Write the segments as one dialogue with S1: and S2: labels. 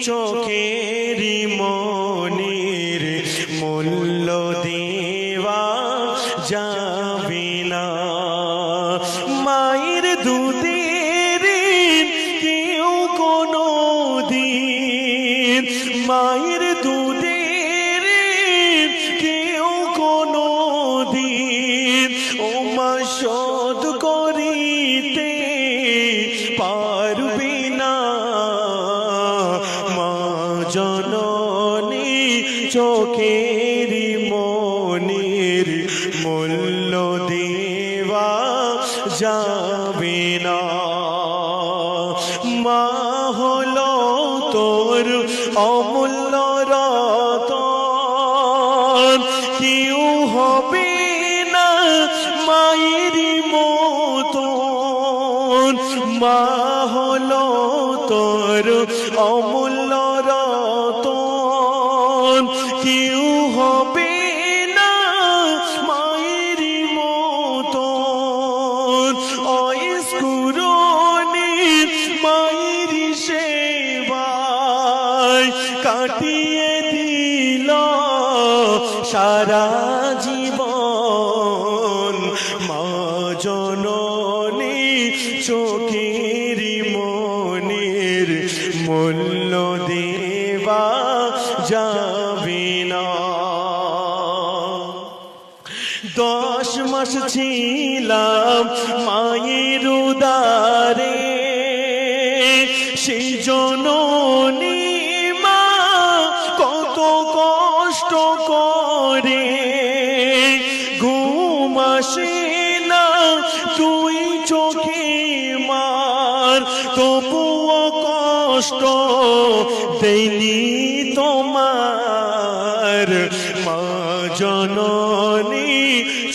S1: চোখের মনির মূল্য দেওয়া যাবে না। মায়ের দুধের কেউ কোনো দিন, মায়ের দুধের কেউ কোনো দিন ও মা শোধ করিতে পারবে না। মা জননী চোখের মনির মূল্য দেওয়া যাবে না। মা হলো তোর অমূল্য রতন, কেউ হবে না মায়ের মতন। মা হলো তোর অমূল্য রতন, কেউ হবে না মায়ের মতন। অস্ফুরণে মায়ের সেবায় কাটিয়ে দিল সারা জীবন। মা জননী চোখের মনির মূল্য দেওয়া যাবে না। 10 মাস ছিলাম মায়ের উদারে, সেই জননী মা কত কষ্ট করে। ঘুম আসে না তুই চোখে মার, তবুও কষ্ট দেয়নি তোমার। মা জননী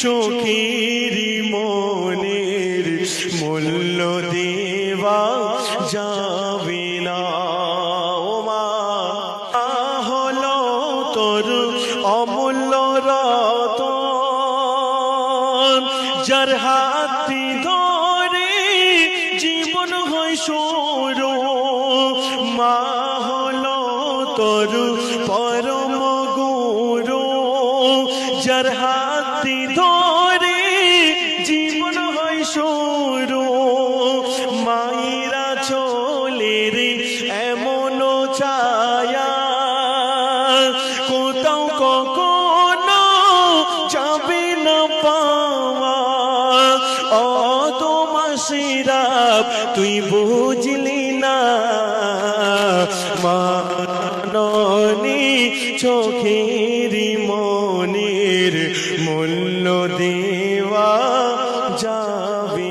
S1: চোখের মনির মূল্য দেওয়া যাবে না। ও মা হলো তোর অমূল্য রতন, যার হাতটি ধরে জীবন হয় সৌর। মা হলো তোর পরম গুরু, যার হাতটি ধরে জীবন হয় সৌর। মায়েরা চলের এমন ছায়া কোথাও কখনো যাবে না পাওয়া। অত মাসিরাব তুই বুঝলি না, মা জননী চোখের মনির মূল্য দেওয়া যাবে